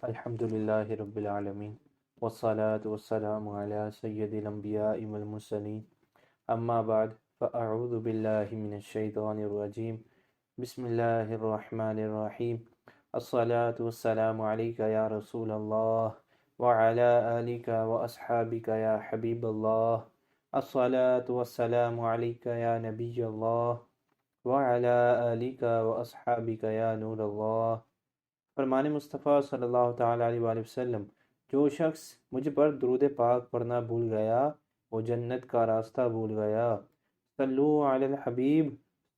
الحمد للہ رب العالمین والصلاة والسلام علی سید الانبیاء والمرسلین اما بعد فاعوذ باللہ من الشیطان الرجیم بسم اللہ الرحمن الرحیم الصلاة والسلام علیک یا رسول اللہ وعلی آلک واصحابک یا حبیب اللہ الصلاة والسلام علیک یا نبی اللہ وعلی آلک واصحابک یا نور اللہ۔ فرمان مصطفیٰ صلی اللہ تعالیٰ علیہ وآلہ وسلم، جو شخص مجھ پر درود پاک پڑھنا بھول گیا وہ جنت کا راستہ بھول گیا۔ صلو علی الحبیب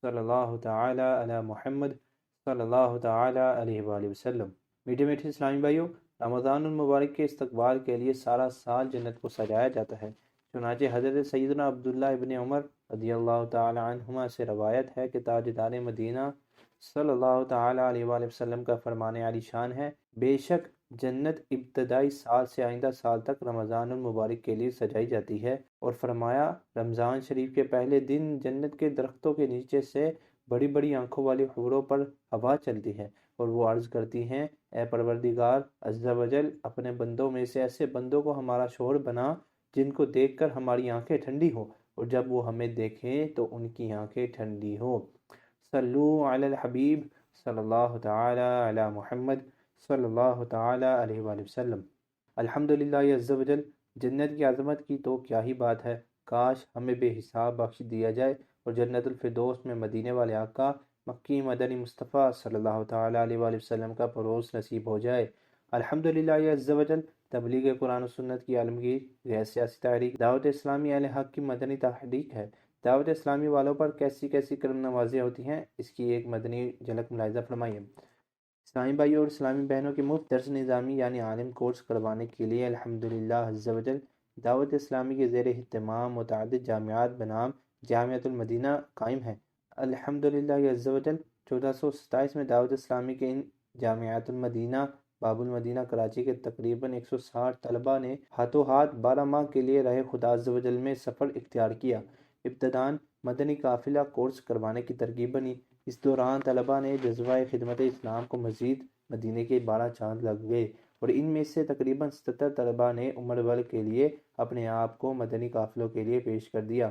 صلی اللہ تعالیٰ علی محمد صلی اللہ تعالیٰ علیہ وآلہ وسلم۔ میٹھے میٹھے اسلامی بھائیوں، رمضان المبارک کے استقبال کے لیے سارا سال جنت کو سجایا جاتا ہے۔ چنانچہ حضرت سیدنا عبداللہ ابن عمر رضی اللہ تعالیٰ عنہما سے روایت ہے کہ تاجدار مدینہ صلی اللہ تعالیٰ علیہ وآلہ وسلم کا فرمان عالی شان ہے، بے شک جنت ابتدائی سال سے آئندہ سال تک رمضان المبارک کے لیے سجائی جاتی ہے، اور فرمایا رمضان شریف کے پہلے دن جنت کے درختوں کے نیچے سے بڑی بڑی آنکھوں والی حوروں پر ہوا چلتی ہے، اور وہ عرض کرتی ہیں، اے پروردگار عز و جل، اپنے بندوں میں سے ایسے بندوں کو ہمارا شوہر بنا جن کو دیکھ کر ہماری آنکھیں ٹھنڈی ہوں، اور جب وہ ہمیں دیکھیں تو ان کی آنکھیں ٹھنڈی ہوں۔ صلو علی الحبیب صلی اللہ تعالی علی محمد صلی اللہ تعالی علیہ وآلہ وسلم۔ الحمدللہ عز و جل، جنت کی عظمت کی تو کیا ہی بات ہے، کاش ہمیں بے حساب بخش دیا جائے اور جنت الفردوس میں مدینے والے آقا مکی مدنی مصطفیٰ صلی اللہ تعالی علیہ وآلہ وسلم کا پروز نصیب ہو جائے۔ الحمدللہ عز و جل، تبلیغ قرآن و سنت کی عالمگیر، غیر سیاسی تحریک دعوت اسلامی اہل حق کی مدنی تحریک ہے۔ دعوت اسلامی والوں پر کیسی کیسی کرم نوازیاں ہوتی ہیں، اس کی ایک مدنی جھلک ملاحظہ فرمائیے۔ اسلامی بھائیوں اور اسلامی بہنوں کے مفت درس نظامی یعنی عالم کورس کروانے کے لیے الحمدللہ عز و جل دعوت اسلامی کے زیر اہتمام متعدد جامعات بنام جامعۃ المدینہ قائم ہیں۔ الحمدللہ عز و جل 1427 میں دعوت اسلامی کے ان جامعۃ المدینہ باب المدینہ کراچی کے تقریباً 160 طلبہ نے ہاتھوں ہاتھ 12 ماہ کے لیے راہ خدا عز و جل میں سفر اختیار کیا۔ ابتداً مدنی قافلہ کورس کروانے کی ترغیب بنی۔ اس دوران طلبہ نے جذبہ خدمت اسلام کو مزید مدینے کے 12 چاند لگ گئے، اور ان میں سے تقریباً 77 طلبہ نے عمر بھر کے لیے اپنے آپ کو مدنی قافلوں کے لیے پیش کر دیا۔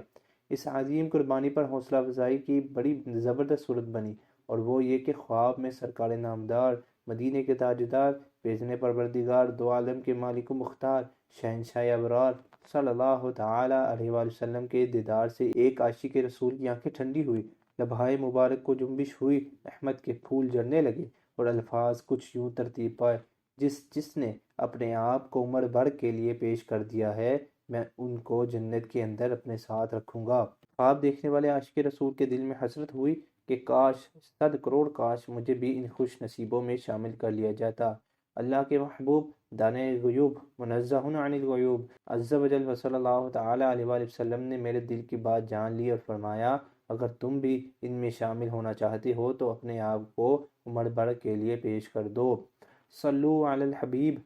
اس عظیم قربانی پر حوصلہ افزائی کی بڑی زبردست صورت بنی، اور وہ یہ کہ خواب میں سرکار نامدار، مدینے کے تاجدار، فیض پروردگار، دو عالم کے مالک و مختار، شہنشاہ ابرار صلی اللہ تعالی علیہ وآلہ وسلم کے دیدار سے ایک عاشق رسول کی آنکھیں ٹھنڈی ہوئی، لبہائے مبارک کو جنبش ہوئی، رحمت کے پھول جھڑنے لگے، اور الفاظ کچھ یوں ترتیب پائے، جس نے اپنے آپ کو عمر بھر کے لیے پیش کر دیا ہے، میں ان کو جنت کے اندر اپنے ساتھ رکھوں گا۔ خواب دیکھنے والے عاشق رسول کے دل میں حسرت ہوئی کہ کاش 100 کروڑ کاش مجھے بھی ان خوش نصیبوں میں شامل کر لیا جاتا۔ اللہ کے محبوب دانے غیوب منزہ عن الغیوب عز و جل صلی اللہ تعالی علیہ وآلہ وسلم نے میرے دل کی بات جان لی اور فرمایا، اگر تم بھی ان میں شامل ہونا چاہتے ہو تو اپنے آپ کو عمر بھر کے لیے پیش کر دو۔ صلو علی الحبیب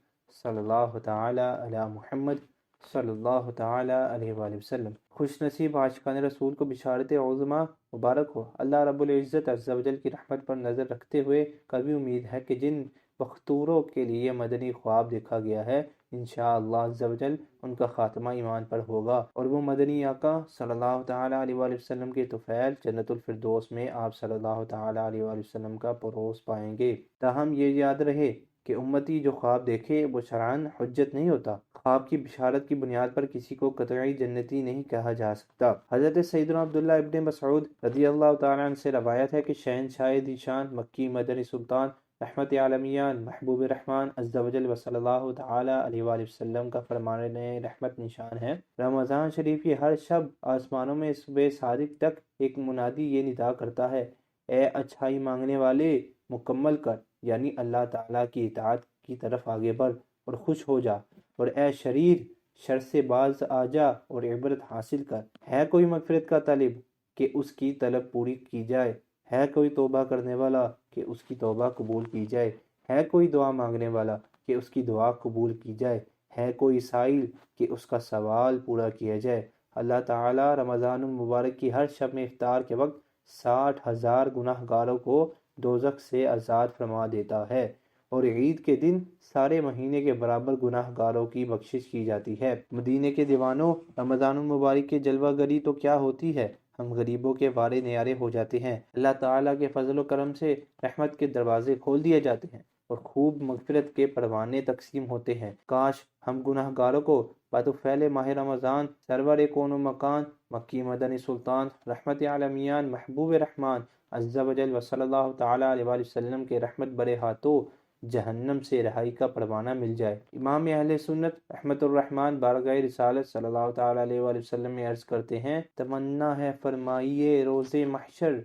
صلی اللہ تعالی علی محمد صلی اللہ تعالی علیہ وآلہ وسلم۔ خوش نصیب عاشقان رسول کو بشارت عظمیٰ مبارک ہو۔ اللہ رب العزت عز و جل کی رحمت پر نظر رکھتے ہوئے کبھی امید ہے کہ جن بختوروں کے لیے مدنی خواب دیکھا گیا ہے، انشاءاللہ عز و جل ان کا خاتمہ ایمان پر ہوگا، اور وہ مدنی آقا صلی اللہ تعالی علیہ وآلہ وسلم کے طفیل جنت الفردوس میں آپ صلی اللہ تعالی علیہ وآلہ وسلم کا پروز پائیں گے۔ تاہم یہ یاد رہے کہ امتی جو خواب دیکھے وہ شرعاً حجت نہیں ہوتا۔ خواب کی بشارت کی بنیاد پر کسی کو قطعی جنتی نہیں کہا جا سکتا۔ حضرت سیدنا عبداللہ ابن مسعود رضی اللہ تعالیٰ عنہ سے روایت ہے کہ شہنشاہ ذیشان مکی مدنی سلطان رحمت عالمیان محبوب رحمان عز و جل صلی اللہ تعالی علیہ وآلہ وسلم کا فرمان رحمت نشان ہے، رمضان شریف کی ہر شب آسمانوں میں صبح صادق تک ایک منادی یہ ندا کرتا ہے، اے اچھائی مانگنے والے مکمل کر، یعنی اللہ تعالیٰ کی اطاعت کی طرف آگے بڑھ اور خوش ہو جا، اور اے شریر شر سے باز آ جا اور عبرت حاصل کر۔ ہے کوئی مغفرت کا طالب کہ اس کی طلب پوری کی جائے، ہے کوئی توبہ کرنے والا کہ اس کی توبہ قبول کی جائے، ہے کوئی دعا مانگنے والا کہ اس کی دعا قبول کی جائے، ہے کوئی سائل کہ اس کا سوال پورا کیا جائے۔ اللہ تعالیٰ رمضان المبارک کی ہر شب میں افطار کے وقت 60,000 گناہ گاروں کو دوزخ سے آزاد فرما دیتا ہے، اور عید کے دن سارے مہینے کے برابر گناہ گاروں کی بخشش کی جاتی ہے۔ مدینے کے دیوانوں، رمضان المبارک کی جلوہ گری تو کیا ہوتی ہے، ہم غریبوں کے وارے نیارے ہو جاتے ہیں، اللہ تعالیٰ کے فضل و کرم سے رحمت کے دروازے کھول دیے جاتے ہیں اور خوب مغفرت کے پروانے تقسیم ہوتے ہیں۔ کاش ہم گناہ گاروں کو بطفیل ماہ رمضان، سرور کون و مکان، مکی مدنی سلطان، رحمت عالمیان، محبوب رحمان عز و جل و صلی اللہ تعالیٰ علیہ وآلہ وسلم کے رحمت برے ہاتھوں جہنم سے رہائی کا پروانہ مل جائے۔ امام اہل سنت رحمت الرحمن بارگاہ رسالت صلی اللہ تعالیٰ علیہ وآلہ وسلم میں عرض کرتے ہیں، تمنا ہے فرمائیے روز محشر،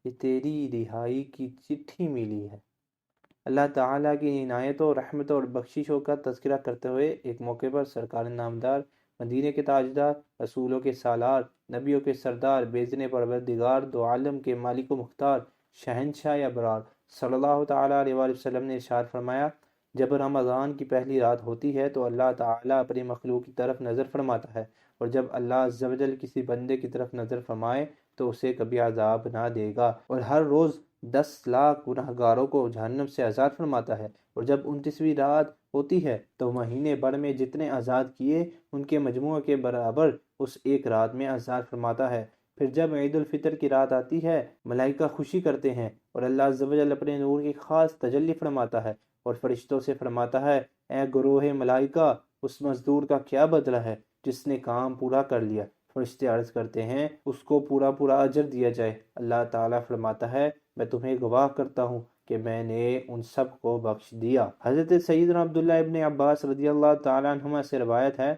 یہ تیری رہائی کی چٹھی ملی ہے۔ اللہ تعالیٰ کی عنایتوں، رحمتوں اور بخششوں کا تذکرہ کرتے ہوئے ایک موقع پر سرکار نامدار، مدینے کے تاجدار، رسولوں کے سالار، نبیوں کے سردار، بیزن پروردگار، دو عالم کے مالک و مختار، شہنشاہ ابرار صلی اللہ تعالیٰ علیہ وآلہ وسلم نے ارشاد فرمایا، جب رمضان کی پہلی رات ہوتی ہے تو اللہ تعالیٰ اپنی مخلوق کی طرف نظر فرماتا ہے، اور جب اللہ عز و جل کسی بندے کی طرف نظر فرمائے تو اسے کبھی عذاب نہ دے گا، اور ہر روز 10 لاکھ گناہ گاروں کو جہنم سے آزاد فرماتا ہے، اور جب 29ویں رات ہوتی ہے تو مہینے بھر میں جتنے آزاد کیے ان کے مجموعے کے برابر اس ایک رات میں آزاد فرماتا ہے۔ پھر جب عید الفطر کی رات آتی ہے، ملائکہ خوشی کرتے ہیں اور اللہ عز و جل اپنے نور کی خاص تجلی فرماتا ہے اور فرشتوں سے فرماتا ہے، اے گروہ ملائکہ، اس مزدور کا کیا بدلہ ہے جس نے کام پورا کر لیا؟ فرشتے عرض کرتے ہیں اس کو پورا اجر دیا جائے۔ اللہ تعالیٰ فرماتا ہے، میں تمہیں گواہ کرتا ہوں کہ میں نے ان سب کو بخش دیا۔ حضرت سیدنا عبداللہ ابن عباس رضی اللہ تعالیٰ عنہما سے روایت ہے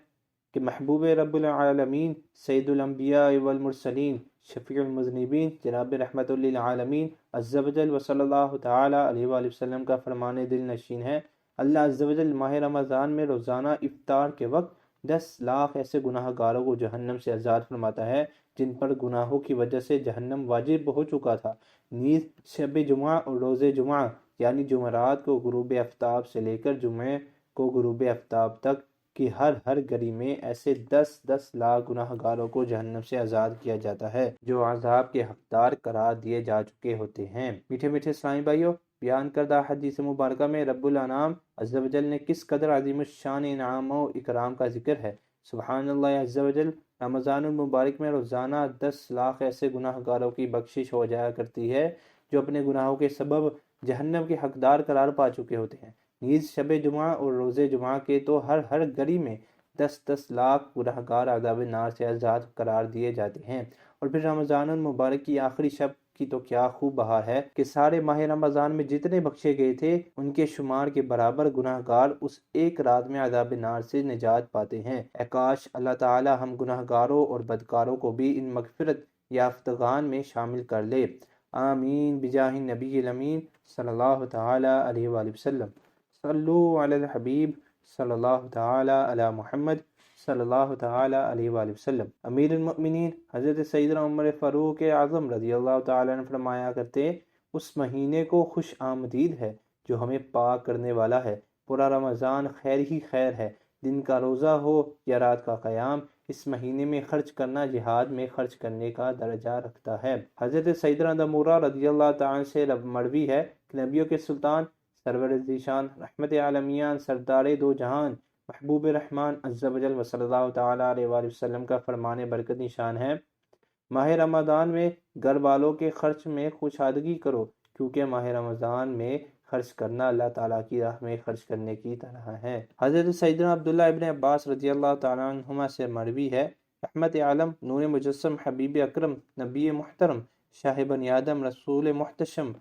کہ محبوب رب العالمین، سید الانبیاء والمرسلین، شفیع المذنبین، جناب رحمت للعالمین عز و جل و صلی اللہ تعالیٰ علیہ وآلہ وسلم کا فرمان دل نشین ہے، اللہ عز و جل ماہ رمضان میں روزانہ افطار کے وقت 10 لاکھ ایسے گناہ گاروں کو جہنم سے آزاد فرماتا ہے جن پر گناہوں کی وجہ سے جہنم واجب ہو چکا تھا۔ نیز شب جمعہ اور روز جمعہ یعنی جمعرات کو غروب آفتاب سے لے کر جمعے کو غروب آفتاب تک کی ہر گھڑی میں ایسے 10 لاکھ گناہ گاروں کو جہنم سے آزاد کیا جاتا ہے جو عذاب کے حقدار قرار دیے جا چکے ہوتے ہیں۔ میٹھے میٹھے اسلامی بھائیوں، بیان کردہ حدیث مبارکہ میں رب الانام عز و جل نے کس قدر عظیم الشان انعام و اکرام کا ذکر ہے۔ سبحان اللہ عز و جل، رمضان المبارک میں روزانہ 10 لاکھ ایسے گناہ گاروں کی بخشش ہو جایا کرتی ہے جو اپنے گناہوں کے سبب جہنم کے حقدار قرار پا چکے ہوتے ہیں۔ نیز شب جمعہ اور روز جمعہ کے تو ہر گھڑی میں 10 لاکھ گناہ گار عذاب نار سے آزاد قرار دیے جاتے ہیں۔ اور پھر رمضان المبارک کی آخری شب کی تو کیا خوب بہار ہے کہ سارے ماہ رمضان میں جتنے بخشے گئے تھے ان کے شمار کے برابر گناہ گار اس ایک رات میں عذاب نار سے نجات پاتے ہیں۔ اے کاش اللہ تعالی ہم گناہ گاروں اور بدکاروں کو بھی ان مغفرت یافتگان میں شامل کر لے، آمین بجاہ النبی الامین صلی اللہ تعالی علیہ وآلہ وسلم۔ صلو علی الحبیب صلی اللہ تعالی علی محمد صلی اللہ تعالی علیہ وآلہ وسلم۔ امیر المؤمنین حضرت سیدنا عمر فاروق اعظم رضی اللہ تعالی عنہ فرمایا کرتے، اس مہینے کو خوش آمدید ہے جو ہمیں پاک کرنے والا ہے۔ پورا رمضان خیر ہی خیر ہے، دن کا روزہ ہو یا رات کا قیام، اس مہینے میں خرچ کرنا جہاد میں خرچ کرنے کا درجہ رکھتا ہے۔ حضرت سیدنا دمورہ رضی اللہ تعالی سے مروی ہے کہ نبیوں کے سلطان، سرور ذیشان، رحمت عالمیان، سردار دو جہان، محبوب رحمان عز و جل و صلی اللہ تعالی علیہ وآلہ وسلم کا فرمان برکت نشان ہے، ماہ رمضان میں گھر والوں کے خرچ میں کشادگی کرو، کیونکہ ماہ رمضان میں خرچ کرنا اللہ تعالیٰ کی راہ میں خرچ کرنے کی طرح ہے۔ حضرت سیدنا عبداللہ ابن عباس رضی اللہ تعالیٰ عنہما سے مروی ہے، رحمت عالم، نور مجسم، حبیب اکرم، نبی محترم، شاہ بنی آدم، رسول محتشم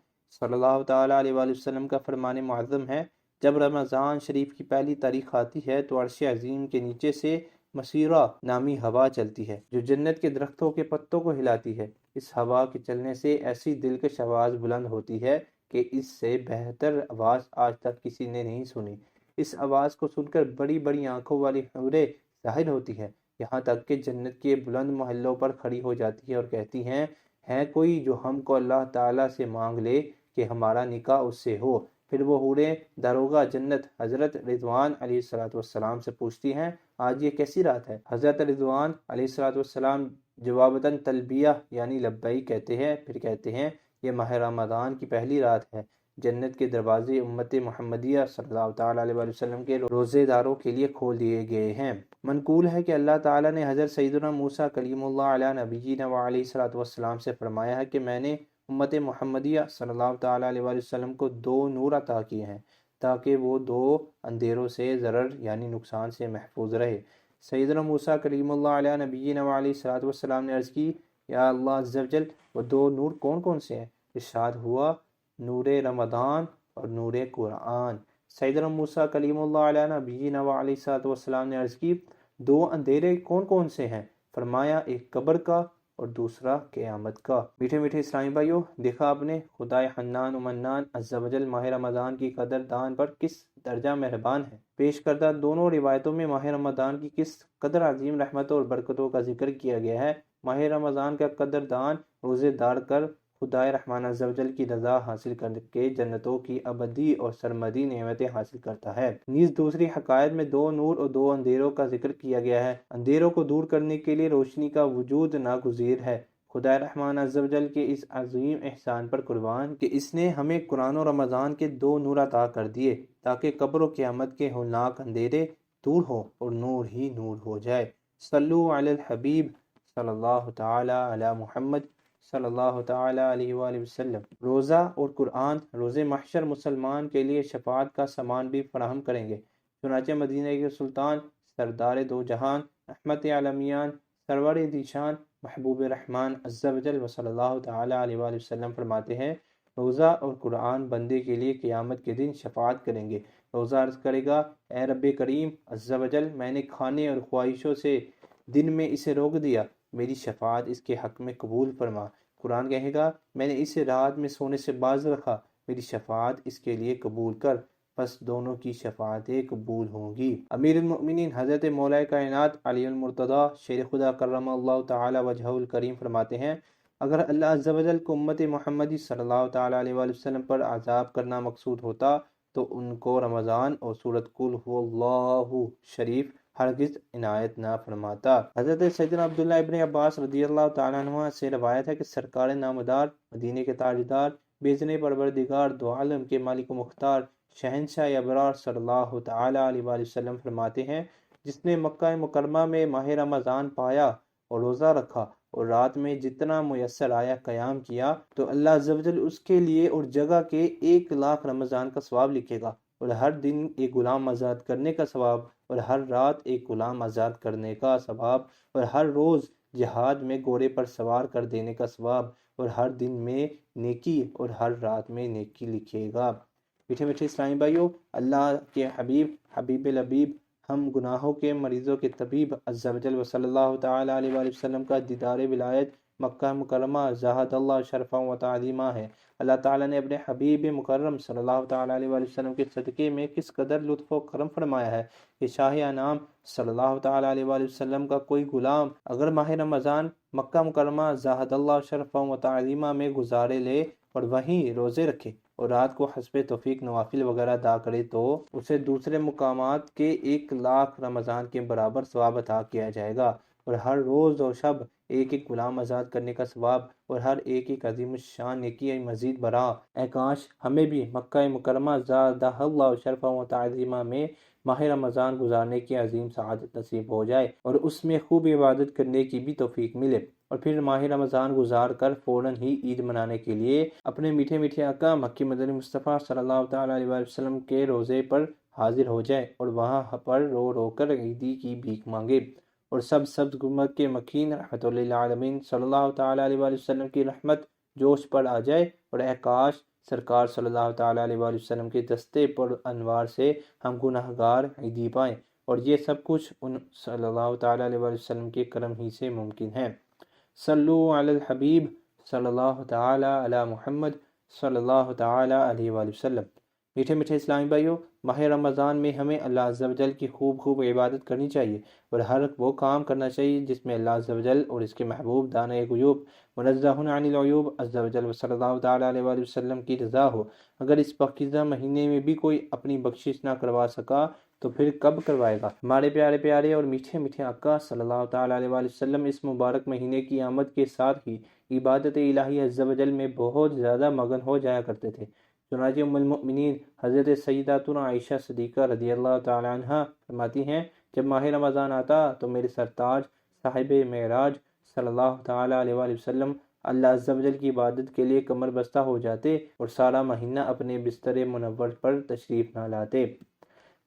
صلی اللہ تعالیٰ علیہ وآلہ وسلم کا فرمان معظم ہے، جب رمضان شریف کی پہلی تاریخ آتی ہے تو عرش عظیم کے نیچے سے مسیرہ نامی ہوا چلتی ہے جو جنت کے درختوں کے پتوں کو ہلاتی ہے۔ اس ہوا کے چلنے سے ایسی دلکش آواز بلند ہوتی ہے کہ اس سے بہتر آواز آج تک کسی نے نہیں سنی۔ اس آواز کو سن کر بڑی بڑی آنکھوں والی حوریں ظاہر ہوتی ہیں، یہاں تک کہ جنت کے بلند محلوں پر کھڑی ہو جاتی ہیں اور کہتی ہیں، ہے کوئی جو ہم کو اللہ تعالیٰ سے مانگ لے کہ ہمارا نکاح اس سے ہو؟ پھر وہ حوریں داروغہ جنت حضرت رضوان علیہ السلام سے پوچھتی ہیں، آج یہ کیسی رات ہے؟ حضرت رضوان علیہ السلام جواباً تلبیہ یعنی لبیک کہتے ہیں، پھر کہتے ہیں یہ ماہ رمضان کی پہلی رات ہے جنت کے دروازے امت محمدیہ صلی اللہ تعالیٰ علیہ وآلہ وسلم کے روزے داروں کے لیے کھول دیے گئے ہیں۔ منقول ہے کہ اللہ تعالیٰ نے حضرت سیدنا موسیٰ کلیم اللہ علیہ نبینا وعلیہ الصلوۃ والسلام سے فرمایا ہے کہ میں نے امت محمدیہ صلی اللہ تعالیٰ علیہ وآلہ وسلم کو 2 نور عطا کیے ہیں تاکہ وہ 2 اندھیروں سے ضرر یعنی نقصان سے محفوظ رہے۔ سیدنا موسیٰ کلیم اللہ علیہ نبینا وعلیہ الصلوۃ والسلام نے عرض کی، یا اللہ عز و جل وہ 2 نور کون کون سے ہیں؟ ارشاد ہوا، نور رمضان اور نور قرآن۔ سیدنا موسیٰ کلیم اللہ علیہ نبینا وعلیہ الصلوۃ والسلام نے عرض کی، 2 اندھیرے کون کون سے ہیں؟ فرمایا، ایک قبر کا اور دوسرا قیامت کا۔ میٹھے میٹھے اسلامی بھائیوں، دیکھا آپ نے خدائے حنان و منان عز و جل ماہ رمضان کی قدر دان پر کس درجہ مہربان ہے۔ پیش کردہ دونوں روایتوں میں ماہ رمضان کی کس قدر عظیم رحمتوں اور برکتوں کا ذکر کیا گیا ہے۔ ماہ رمضان کا قدر دان روزے دار کر خدائے رحمان عز و جل کی رضا حاصل کر کے جنتوں کی ابدی اور سرمدی نعمتیں حاصل کرتا ہے۔ نیز دوسری حقائق میں 2 نور اور 2 اندھیروں کا ذکر کیا گیا ہے۔ اندھیروں کو دور کرنے کے لیے روشنی کا وجود ناگزیر ہے۔ خدائے رحمان عز و جل کے اس عظیم احسان پر قربان کہ اس نے ہمیں قرآن و رمضان کے 2 نور عطا کر دیے تاکہ قبر و قیامت کے ہولناک اندھیرے دور ہو اور نور ہی نور ہو جائے۔ صلو علی الحبیب صلی اللہ تعالی علی محمد صلی اللہ تعالی علیہ وآلہ وسلم۔ روزہ اور قرآن روز محشر مسلمان کے لیے شفاعت کا سامان بھی فراہم کریں گے۔ چنانچہ مدینہ کے سلطان سردار 2 جہان رحمت عالمیان سرور ذیشان محبوب رحمان عز و جل صلی اللہ تعالی علیہ وآلہ وسلم فرماتے ہیں، روزہ اور قرآن بندے کے لیے قیامت کے دن شفاعت کریں گے۔ روزہ عرض کرے گا، اے رب کریم عز و جل، میں نے کھانے اور خواہشوں سے دن میں اسے روک دیا، میری شفاعت اس کے حق میں قبول فرما۔ قرآن کہے گا، میں نے اسے رات میں سونے سے باز رکھا، میری شفاعت اس کے لیے قبول کر۔ پس دونوں کی شفاعتیں قبول ہوں گی۔ امیر المؤمنین حضرت مولا کائنات علی المرتضیٰ شیر خدا کرم اللہ تعالی وجہہ الکریم فرماتے ہیں، اگر اللہ عز و جل کو امت محمدی صلی اللہ تعالی علیہ وآلہ وسلم پر عذاب کرنا مقصود ہوتا تو ان کو رمضان اور سورۃ قل هو اللہ شریف ہرگز عنایت نہ فرماتا۔ حضرت سیدنا عبداللہ ابن عباس رضی اللہ تعالیٰ عنہ سے روایت ہے کہ سرکار نامدار، مدینے کے تاجدار، بیزن پروردگار، دو عالم کے مالک و مختار، شہنشاہ ابرار صلی اللہ تعالیٰ علیہ وآلہ وسلم فرماتے ہیں، جس نے مکہ مکرمہ میں ماہ رمضان پایا اور روزہ رکھا اور رات میں جتنا میسر آیا قیام کیا تو اللہ عز و جل اس کے لیے اور جگہ کے 1,00,000 رمضان کا ثواب لکھے گا، اور ہر دن ایک غلام آزاد کرنے کا ثواب، اور ہر رات ایک غلام آزاد کرنے کا ثواب، اور ہر روز جہاد میں گھوڑے پر سوار کر دینے کا ثواب، اور ہر دن میں نیکی اور ہر رات میں نیکی لکھے گا۔ میٹھے میٹھے اسلامی بھائیوں، اللہ کے حبیب حبیب الحبیب ہم گناہوں کے مریضوں کے طبیب عز و جل صلی اللہ تعالی علیہ وآلہ وسلم کا دیدار ولایت مکہ مکرمہ زاہد اللہ شرفا و تعظیمہ ہے۔ اللہ تعالیٰ نے اپنے حبیب مکرم صلی اللہ تعالی علیہ وآلہ وسلم کے صدقے میں کس قدر لطف و کرم فرمایا ہے کہ شاہ انعام صلی اللہ تعالی علیہ وآلہ وسلم کا کوئی غلام اگر ماہ رمضان مکہ مکرمہ زاہد اللہ شرفا و تعظیمہ میں گزارے لے اور وہیں روزے رکھے اور رات کو حسب توفیق نوافل وغیرہ ادا کرے تو اسے دوسرے مقامات کے 1,00,000 رمضان کے برابر ثواب عطا کیا جائے گا، اور ہر روز اور شب ایک ایک غلام آزاد کرنے کا ثواب، اور ہر ایک ایک عظیم الشان نیکی مزید برا۔ اے کاش ہمیں بھی مکہ مکرمہ زادہ اللہ شرفا و تعظیمہ میں ماہ رمضان گزارنے کی عظیم سعادت نصیب ہو جائے اور اس میں خوب عبادت کرنے کی بھی توفیق ملے، اور پھر ماہ رمضان گزار کر فوراً ہی عید منانے کے لیے اپنے میٹھے میٹھے آقا مکی مدنی مصطفیٰ صلی اللہ تعالیٰ علیہ وآلہ وسلم کے روزے پر حاضر ہو جائے اور وہاں پر رو رو کر عیدی کی بھیک مانگے، اور سبز گنبد کے مکین رحمت للعالمین صلی اللہ تعالیٰ علیہ وآلہ وسلم کی رحمت جوش پر آ جائے، اور اے کاش سرکار صلی اللہ تعالیٰ علیہ وآلہ وسلم کے دستے پر انوار سے ہم گناہگار عیدی پائیں، اور یہ سب کچھ ان صلی اللہ تعالیٰ علیہ وآلہ وسلم کے کرم ہی سے ممکن ہے۔ صلو علی الحبیب صلی اللہ تعالی علی محمد صلی اللہ تعالی علیہ وآلہ وسلم۔ میٹھے میٹھے اسلامی بھائیوں، ماہ رمضان میں ہمیں اللہ عز و جل کی خوب عبادت کرنی چاہیے اور ہر وہ کام کرنا چاہیے جس میں اللہ عز و جل اور اس کے محبوب دانہ غیوب منزہ عن العیوب عز و جل صلی اللہ تعالی علیہ وآلہ وسلم کی رضا ہو۔ اگر اس پاکیزہ مہینے میں بھی کوئی اپنی بخشش نہ کروا سکا تو پھر کب کروائے گا؟ ہمارے پیارے پیارے اور میٹھے میٹھے آقا صلی اللہ تعالی علیہ وآلہ وسلم اس مبارک مہینے کی آمد کے ساتھ ہی عبادت الہی عز و جل میں بہت زیادہ مگن ہو جایا کرتے تھے۔ چنانچہ ام المؤمنین حضرت سیداتنا عائشہ صدیقہ رضی اللہ تعالی عنہ فرماتی ہیں جب ماہ رمضان آتا تو میرے سرتاج صاحب معراج صلی اللہ تعالی علیہ وآلہ وسلم اللہ عز و جل کی عبادت کے لیے کمر بستہ ہو جاتے اور سارا مہینہ اپنے بستر منور پر تشریف نہ لاتے۔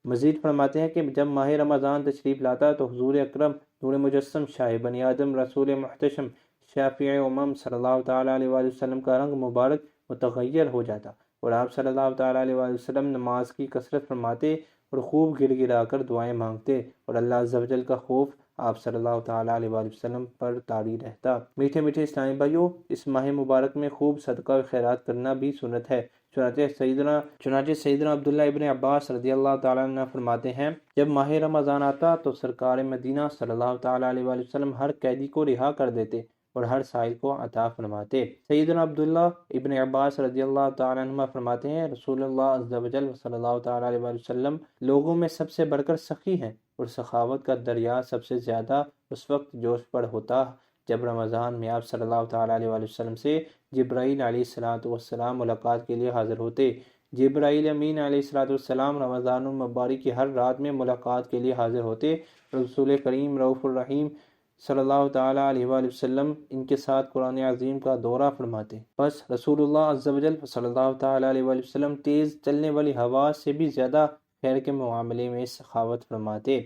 مزید فرماتے ہیں کہ جب ماہ رمضان تشریف لاتا تو حضور اکرم نور مجسم شاہ بنی آدم رسول محتشم شافع امم صلی اللہ تعالی علیہ وآلہ وسلم کا رنگ مبارک متغیر ہو جاتا اور آپ صلی اللہ تعالی علیہ وآلہ وسلم نماز کی کثرت فرماتے اور خوب گر گرا کر دعائیں مانگتے اور اللہ عز و جل کا خوف آپ صلی اللہ تعالی علیہ وآلہ وسلم پر طاری رہتا۔ میٹھے میٹھے اسلامی بھائیوں، اس ماہ مبارک میں خوب صدقہ و خیرات کرنا بھی سنت ہے۔ چنانچہ سیدنا عبداللہ ابن عباس رضی اللہ تعالیٰ عنہ فرماتے ہیں جب ماہ رمضان آتا تو سرکار مدینہ صلی اللہ تعالیٰ علیہ وآلہ وسلم ہر قیدی کو رہا کر دیتے اور ہر سائل کو عطا فرماتے۔ سیدنا عبداللہ ابن عباس رضی اللہ تعالیٰ عنہ فرماتے ہیں رسول اللہ عز و جل صلی اللہ تعالیٰ علیہ وآلہ وسلم لوگوں میں سب سے بڑھ کر سخی ہیں اور سخاوت کا دریا سب سے زیادہ اس وقت جوش پر ہوتا جب رمضان میں آپ صلی اللہ تعالیٰ علیہ وآلہ وسلم سے جبرائیل علیہ السلام ملاقات کے لیے حاضر ہوتے۔ جبرائیل امین علیہ السلام رمضان المبارک کی ہر رات میں ملاقات کے لیے حاضر ہوتے۔ رسول کریم رؤوف الرحیم صلی اللہ تعالیٰ علیہ وآلہ وسلم ان کے ساتھ قرآن عظیم کا دورہ فرماتے۔ بس رسول اللہ عز و جل صلی اللہ تعالیٰ علیہ وآلہ وسلم تیز چلنے والی ہوا سے بھی زیادہ خیر کے معاملے میں سخاوت فرماتے۔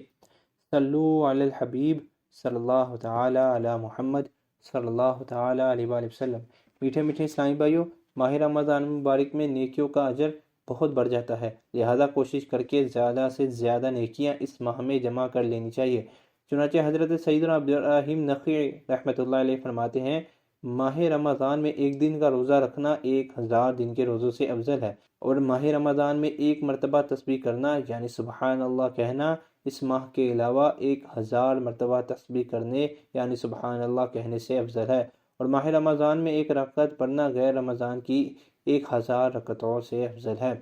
صلو علی الحبیب صلی اللہ تعالیٰ علی محمد صلی اللہ تعالیٰ علیہ وآلہ وسلم۔ میٹھے میٹھے اسلامی بھائیوں، ماہ رمضان مبارک میں نیکیوں کا اجر بہت بڑھ جاتا ہے، لہذا کوشش کر کے زیادہ سے زیادہ نیکیاں اس ماہ میں جمع کر لینی چاہیے۔ چنانچہ حضرت سیدنا عبدالرحیم نخعی رحمۃ اللہ علیہ فرماتے ہیں ماہ رمضان میں ایک دن کا روزہ رکھنا 1000 دن کے روزوں سے افضل ہے، اور ماہ رمضان میں ایک مرتبہ تسبیح کرنا یعنی سبحان اللہ کہنا اس ماہ کے علاوہ 1000 مرتبہ تسبیح کرنے یعنی سبحان اللہ کہنے سے افضل ہے، اور ماہ رمضان میں ایک رکعت پڑھنا غیر رمضان کی 1000 رکعتوں سے افضل ہے۔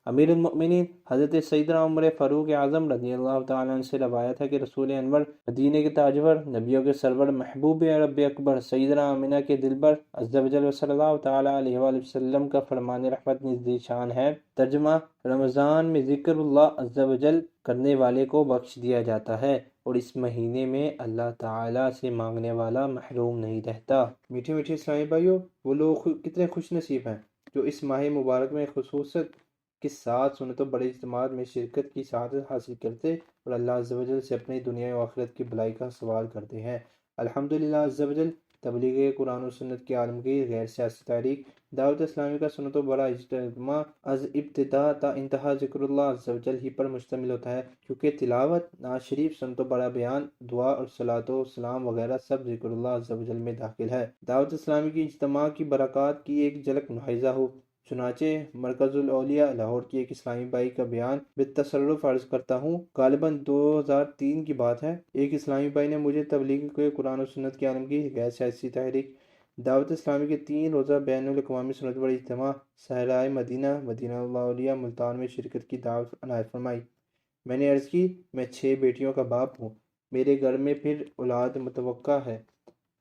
امیر المؤمنین حضرت سیدنا عمر فاروق اعظم رضی اللہ تعالیٰ عنہ سے روایت ہے کہ رسول انور مدینہ کے تاجور نبیوں کے سرور محبوب رب اکبر سیدنا آمنہ کے دلبر عز و جل صلی اللہ تعالیٰ علیہ وآلہ وسلم کا فرمان رحمت نزدی شان ہے۔ ترجمہ: رمضان میں ذکر اللہ عز و جل کرنے والے کو بخش دیا جاتا ہے اور اس مہینے میں اللہ تعالیٰ سے مانگنے والا محروم نہیں رہتا۔ میٹھے میٹھے اسلامی بھائیوں، وہ لوگ کتنے خوش نصیب ہیں جو اس ماہ مبارک میں خصوصیت کے ساتھ سنت و بڑے اجتماعات میں شرکت کی سعادت حاصل کرتے اور اللہ عز و جل سے اپنی دنیا و آخرت کی بھلائی کا سوال کرتے ہیں۔ الحمدللہ عز و جل تبلیغ قرآن و سنت کے عالمگیر غیر سیاسی تحریک دعوت اسلامی کا سنت و بڑا اجتماع از ابتدا تا انتہا ذکر اللہ عز و جل ہی پر مشتمل ہوتا ہے، کیونکہ تلاوت، نعت شریف، سنت و بڑا بیان، دعا اور صلاۃ و سلام وغیرہ سب ذکر اللہ عز و جل میں داخل ہے۔ دعوت اسلامی کی اجتماع کی برکات کی ایک جھلک ملاحظہ ہو۔ چنانچہ مرکز الاولیاء لاہور کی ایک اسلامی بھائی کا بیان بالتصرف عرض کرتا ہوں، غالباً 2003 کی بات ہے۔ ایک اسلامی بھائی نے مجھے تبلیغ کے قرآن و سنت کی عالمگیر غیر سیاسی تحریک دعوت اسلامی کے 3 روزہ بین الاقوامی سنت بڑی اجتماع صحرائے مدینہ مدینہ الاولیاء ملتان میں شرکت کی دعوت عنایت فرمائی۔ میں نے عرض کی، میں 6 بیٹیوں کا باپ ہوں، میرے گھر میں پھر اولاد متوقع ہے،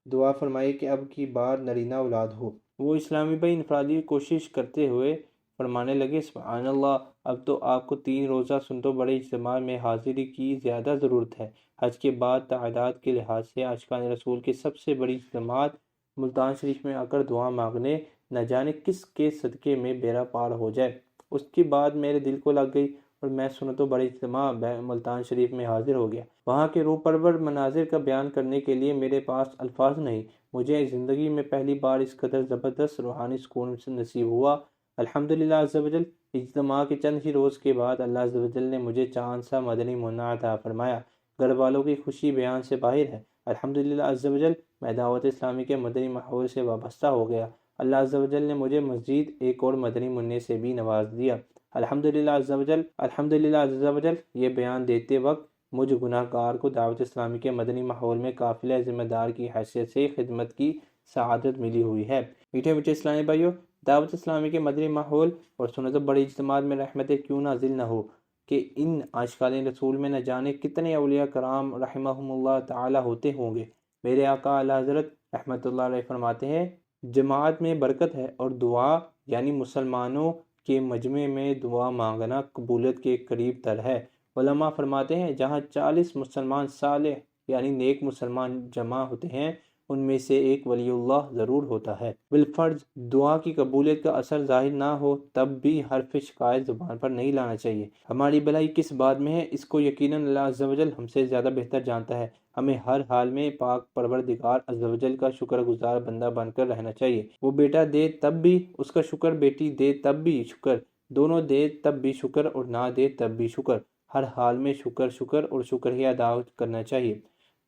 دعا فرمائی کہ اب کی بار نرینہ اولاد ہو۔ وہ اسلامی بھائی انفرادی کوشش کرتے ہوئے فرمانے لگے، سبحان اللہ، اب تو آپ کو 3 روزہ سنت و بڑے اجتماع میں حاضری کی زیادہ ضرورت ہے۔ حج کے بعد تعداد کے لحاظ سے عاشقان رسول کی سب سے بڑی اجتماعات ملتان شریف میں آ کر دعا مانگنے نہ جانے کس کے صدقے میں بیڑا پار ہو جائے۔ اس کی بات میرے دل کو لگ گئی اور میں سنت و بڑے اجتماع ملتان شریف میں حاضر ہو گیا۔ وہاں کے روح پرور مناظر کا بیان کرنے کے لیے میرے پاس الفاظ نہیں۔ مجھے زندگی میں پہلی بار اس قدر زبردست روحانی سکون نصیب ہوا۔ الحمدللہ عز و جل، اجتماع کے چند ہی روز کے بعد اللہ عز و جل نے مجھے چاند سا مدنی منع عطا فرمایا۔ گھر والوں کی خوشی بیان سے باہر ہے۔ الحمدللہ عز و جل، میں دعوت اسلامی کے مدنی ماحول سے وابستہ ہو گیا۔ اللہ عز و جل نے مجھے مزید ایک اور مدنی منع سے بھی نواز دیا۔ الحمدللہ عز و جل، الحمدللہ عز و جل۔ یہ بیان دیتے وقت مجھ گناہ گار کو دعوت اسلامی کے مدنی ماحول میں قافلہ ذمہ دار کی حیثیت سے خدمت کی سعادت ملی ہوئی ہے۔ میٹھے میٹھے اسلامی بھائیوں، دعوت اسلامی کے مدنی ماحول اور سنت بڑی اجتماعات میں رحمتیں کیوں نازل نہ ہو کہ ان عاشقان رسول میں نہ جانے کتنے اولیاء کرام رحمہم اللہ تعالی ہوتے ہوں گے۔ میرے آقا اعلیٰ حضرت رحمۃ اللہ علیہ فرماتے ہیں، جماعت میں برکت ہے اور دعا یعنی مسلمانوں کے مجمع میں دعا مانگنا قبولیت کے قریب تر ہے۔ علماء فرماتے ہیں جہاں 40 مسلمان صالح یعنی نیک مسلمان جمع ہوتے ہیں ان میں سے ایک ولی اللہ ضرور ہوتا ہے۔ بالفرض دعا کی قبولیت کا اثر ظاہر نہ ہو تب بھی حرف شکایت زبان پر نہیں لانا چاہیے۔ ہماری بھلائی کس بات میں ہے اس کو یقیناً اللہ عز و جل ہم سے زیادہ بہتر جانتا ہے۔ ہمیں ہر حال میں پاک پروردگار عز و جل کا شکر گزار بندہ بن کر رہنا چاہیے۔ وہ بیٹا دے تب بھی اس کا شکر، بیٹی دے تب بھی شکر، دونوں دے تب بھی شکر اور نہ دے تب بھی شکر۔ ہر حال میں شکر اور شکریہ ادا کرنا چاہیے۔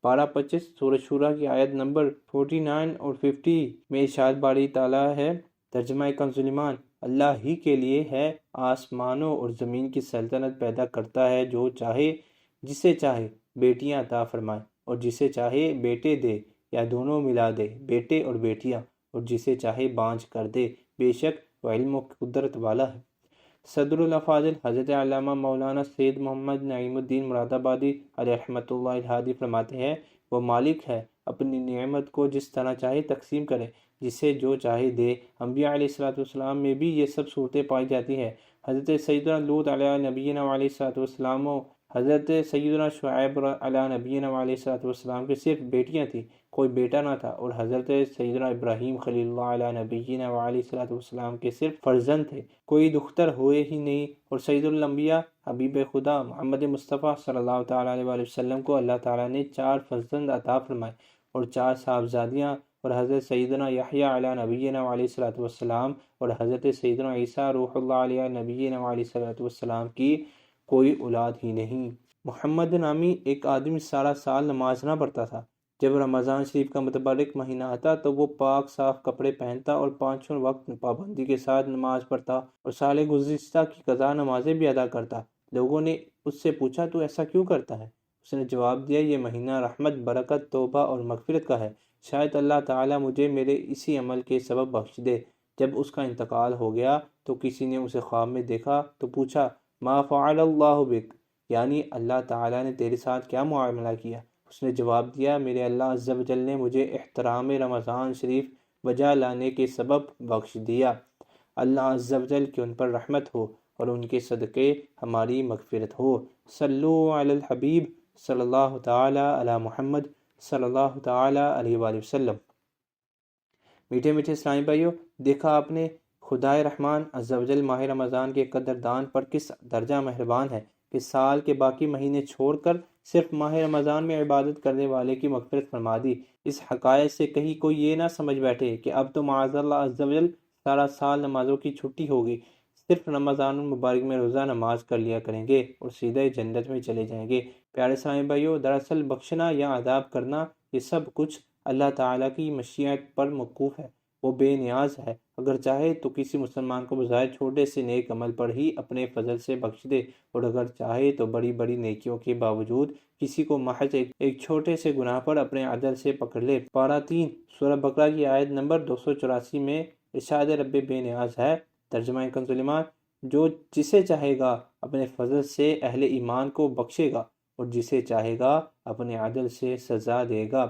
پارہ 25 سورہ شورى کی آیت نمبر 49 اور 50 میں ارشاد باری تعالیٰ ہے، ترجمہ کنز ایمان، اللہ ہی کے لیے ہے آسمانوں اور زمین کی سلطنت پیدا کرتا ہے جو چاہے جسے چاہے بیٹیاں عطا فرمائے اور جسے چاہے بیٹے دے یا دونوں ملا دے بیٹے اور بیٹیاں اور جسے چاہے بانجھ کر دے، بے شک وہ علم و قدرت والا ہے۔ صدر الافاضل حضرت علامہ مولانا سید محمد نعیم الدین مراد آبادی علیہ رحمۃ اللہ الہادی فرماتے ہیں، وہ مالک ہے اپنی نعمت کو جس طرح چاہے تقسیم کرے، جسے جو چاہے دے۔ انبیاء علیہ السلام میں بھی یہ سب صورتیں پائی جاتی ہیں۔ حضرت سیدنا لوط علیہ نبینا علیہ السلام و حضرت سیدنا شعیب علیہ نبینا علیہ السلام کے صرف بیٹیاں تھیں، کوئی بیٹا نہ تھا، اور حضرت سیدنا ابراہیم خلیل اللہ علیہ نبینا علیہ السلام کے صرف فرزند تھے، کوئی دختر ہوئے ہی نہیں۔ اور سید الانبیاء حبیب خدا محمد مصطفیٰ صلی اللہ تعالیٰ علیہ وآلہ وسلم کو اللہ تعالیٰ نے 4 فرزند عطا فرمائے اور 4 صاحبزادیاں، اور حضرت سیدنا یحییٰ علیہ نبینا علیہ السلام اور حضرت سیدنا عیسیٰ روح اللہ علیہ نبینا علیہ السلام کی کوئی اولاد ہی نہیں۔ محمد نامی ایک آدمی سارا سال نماز نہ پڑھتا تھا۔ جب رمضان شریف کا متبرک مہینہ آتا تو وہ پاک صاف کپڑے پہنتا اور 5 وقت پابندی کے ساتھ نماز پڑھتا اور سال گزشتہ کی قضا نمازیں بھی ادا کرتا۔ لوگوں نے اس سے پوچھا تو ایسا کیوں کرتا ہے؟ اس نے جواب دیا، یہ مہینہ رحمت، برکت، توبہ اور مغفرت کا ہے، شاید اللہ تعالیٰ مجھے میرے اسی عمل کے سبب بخش دے۔ جب اس کا انتقال ہو گیا تو کسی نے اسے خواب میں دیکھا تو پوچھا، ما فعل اللہ بک، یعنی اللہ تعالیٰ نے تیرے ساتھ کیا معاملہ کیا؟ اس نے جواب دیا، میرے اللہ عز و جل نے مجھے احترام رمضان شریف بجا لانے کے سبب بخش دیا۔ اللہ عز و جل کی ان پر رحمت ہو اور ان کے صدقے ہماری مغفرت ہو۔ صلو علی الحبیب صلی اللہ تعالی علی محمد صلی اللہ تعالی علیہ وآلہ وسلم۔ میٹھے میٹھے اسلامی بھائیوں، دیکھا آپ نے خدائے رحمان عز و جل ماہ رمضان کے قدردان پر کس درجہ مہربان ہے کہ سال کے باقی مہینے چھوڑ کر صرف ماہ رمضان میں عبادت کرنے والے کی مغفرت فرما دی۔ اس حقائق سے کہیں کوئی یہ نہ سمجھ بیٹھے کہ اب تو معاذ اللہ عز و جل سارا سال نمازوں کی چھٹی ہوگی، صرف رمضان المبارک میں روزہ نماز کر لیا کریں گے اور سیدھے جنت میں چلے جائیں گے۔ پیارے اسلامی بھائیوں، دراصل بخشنا یا عذاب کرنا یہ سب کچھ اللہ تعالیٰ کی مشیت پر موقوف ہے۔ وہ بے نیاز ہے، اگر چاہے تو کسی مسلمان کو بظاہر چھوٹے سے نیک عمل پر ہی اپنے فضل سے بخش دے، اور اگر چاہے تو بڑی بڑی نیکیوں کے باوجود کسی کو محض ایک چھوٹے سے گناہ پر اپنے عدل سے پکڑ لے۔ پارہ 3 سورہ بقرہ کی آیت نمبر 284 میں ارشاد رب بے نیاز ہے، ترجمہ کنز ایمان، جو جسے چاہے گا اپنے فضل سے اہل ایمان کو بخشے گا اور جسے چاہے گا اپنے عدل سے سزا دے گا۔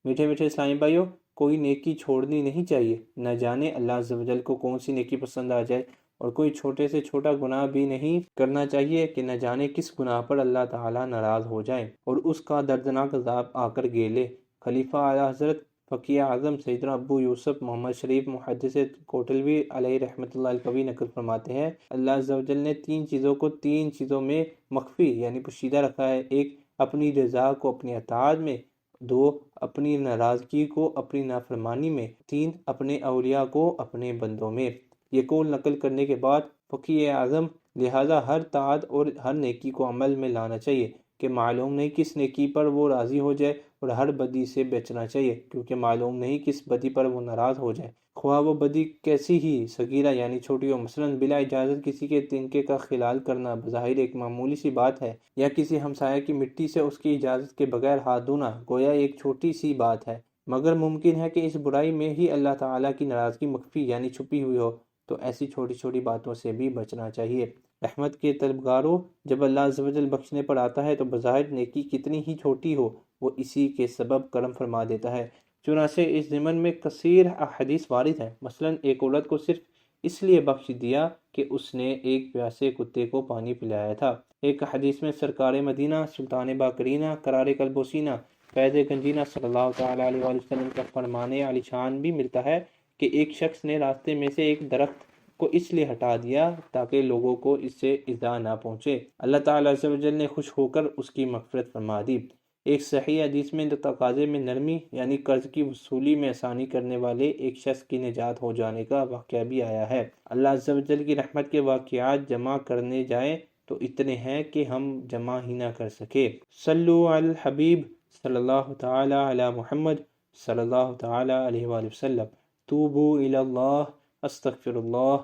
میٹھے میٹھے اسلامی بھائیوں، کوئی نیکی چھوڑنی نہیں چاہیے، نہ جانے اللہ عز و جل کو کون سی نیکی پسند آ جائے، اور کوئی چھوٹے سے چھوٹا گناہ بھی نہیں کرنا چاہیے کہ نہ جانے کس گناہ پر اللہ تعالیٰ ناراض ہو جائے اور اس کا دردناک عذاب آ کر گھیرے۔ خلیفہ اعلیٰ حضرت فقیہ اعظم سیدنا ابو یوسف محمد شریف محدث کوٹلوی علیہ رحمۃ اللہ القوی نقل فرماتے ہیں، اللہ عز و جل نے 3 چیزوں کو 3 چیزوں میں مخفی یعنی پوشیدہ رکھا ہے۔ 1 اپنی رضا کو اپنی اطاعت میں، 2 اپنی ناراضگی کو اپنی نافرمانی میں، 3 اپنے اولیاء کو اپنے بندوں میں۔ یہ قول نقل کرنے کے بعد فقیہ اعظم، لہٰذا ہر طاعت اور ہر نیکی کو عمل میں لانا چاہیے کہ معلوم نہیں کس نیکی پر وہ راضی ہو جائے، اور ہر بدی سے بچنا چاہیے کیونکہ معلوم نہیں کس بدی پر وہ ناراض ہو جائے، خواہ وہ بدی کیسی ہی صغیرہ یعنی چھوٹی ہو، مثلاً بلا اجازت کسی کے تنکے کا خلال کرنا بظاہر ایک معمولی سی بات ہے، یا کسی ہمسایہ کی مٹی سے اس کی اجازت کے بغیر ہاتھ دھونا گویا ایک چھوٹی سی بات ہے، مگر ممکن ہے کہ اس برائی میں ہی اللہ تعالیٰ کی ناراضگی مخفی یعنی چھپی ہوئی ہو، تو ایسی چھوٹی چھوٹی باتوں سے بھی بچنا چاہیے۔ رحمت کے طلبگاروں، جب اللہ عز و جل بخشنے پر آتا ہے تو بظاہر نیکی کتنی ہی چھوٹی ہو، وہ اسی کے سبب کرم فرما دیتا ہے۔ چنانچہ اس ضمن میں کثیر احادیث وارد ہیں، مثلاً ایک عورت کو صرف اس لیے بخش دیا کہ اس نے ایک پیاسے کتے کو پانی پلایا تھا۔ ایک حدیث میں سرکار مدینہ سلطان باقرینہ قرار قلب و سینہ فیض گنجینہ صلی اللہ تعالیٰ علیہ وآلہ وسلم کا فرمانے علی شان بھی ملتا ہے کہ ایک شخص نے راستے میں سے ایک درخت کو اس لیے ہٹا دیا تاکہ لوگوں کو اس سے ایذا نہ پہنچے۔ اللہ تعالیٰ عز و جل نے خوش ہو کر اس کی مغفرت فرما دی۔ ایک صحیح حدیث میں تقاضے میں نرمی یعنی قرض کی وصولی میں آسانی کرنے والے ایک شخص کی نجات ہو جانے کا واقعہ بھی آیا ہے۔ اللہ عز و جل کی رحمت کے واقعات جمع کرنے جائیں تو اتنے ہیں کہ ہم جمع ہی نہ کر سکے۔ صلو علی الحبیب صلی اللہ تعالی علی محمد صلی اللہ تعالی علیہ وآلہ وسلم۔ توبو الی اللہ استغفر اللہ۔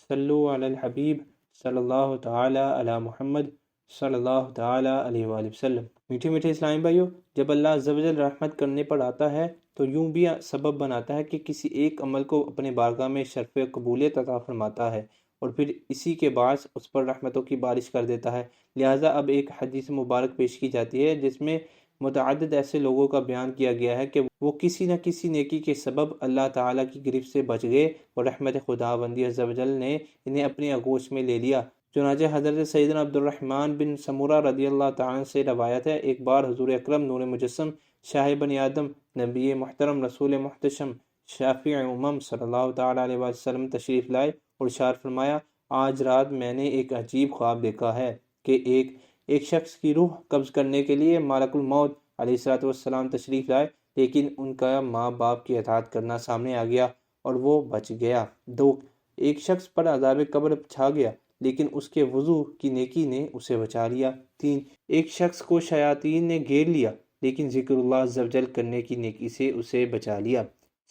صلو علی الحبیب صلی اللہ تعالی علی محمد صلی اللہ تعالی علیہ وآلہ وسلم۔ میٹھے میٹھے اسلامی بھائیو، جب اللہ عز و جل رحمت کرنے پر آتا ہے تو یوں بھی سبب بناتا ہے کہ کسی ایک عمل کو اپنے بارگاہ میں شرف قبولیت عطا فرماتا ہے اور پھر اسی کے باعث اس پر رحمتوں کی بارش کر دیتا ہے۔ لہٰذا اب ایک حدیث مبارک پیش کی جاتی ہے جس میں متعدد ایسے لوگوں کا بیان کیا گیا ہے کہ وہ کسی نہ کسی نیکی کے سبب اللہ تعالیٰ کی گرفت سے بچ گئے اور رحمت خداوندی عز و جل نے انہیں اپنی آغوش میں لے لیا۔ چنانچہ حضرت سیدنا عبد الرحمن بن سمورہ رضی اللہ تعالیٰ سے روایت ہے، ایک بار حضور اکرم نور مجسم شاہ بنی آدم نبی محترم رسول محتشم شافع امم صلی اللہ تعالیٰ علیہ وسلم تشریف لائے اور ارشاد فرمایا، آج رات میں نے ایک عجیب خواب دیکھا ہے کہ ایک شخص کی روح قبض کرنے کے لیے ملک الموت علیہ السلام تشریف لائے، لیکن ان کا ماں باپ کی اطاعت کرنا سامنے آ گیا اور وہ بچ گیا۔ 2 ایک شخص پر عذاب قبر چھا گیا لیکن اس کے وضو کی نیکی نے اسے بچا لیا۔ 3 ایک شخص کو شیاطین نے گھیر لیا لیکن ذکر اللہ عز و جل کرنے کی نیکی سے اسے بچا لیا۔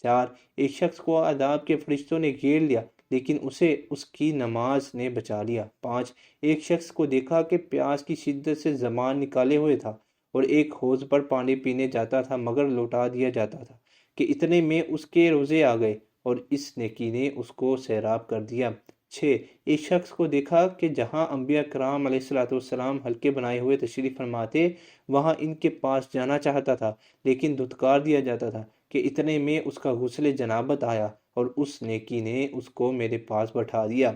4 ایک شخص کو عذاب کے فرشتوں نے گھیر لیا لیکن اسے اس کی نماز نے بچا لیا۔ 5 ایک شخص کو دیکھا کہ پیاس کی شدت سے زبان نکالے ہوئے تھا اور ایک حوض پر پانی پینے جاتا تھا مگر لوٹا دیا جاتا تھا کہ اتنے میں اس کے روزے آ گئے اور اس نیکی نے اس کو سیراب کر دیا۔ 6 ایک شخص کو دیکھا کہ جہاں انبیاء کرام علیہ السلام حلقے بنائے ہوئے تشریف فرماتے وہاں ان کے پاس جانا چاہتا تھا لیکن دھتکار دیا جاتا تھا کہ اتنے میں اس کا غسل جنابت آیا اور اس نیکی نے اس کو میرے پاس بٹھا دیا۔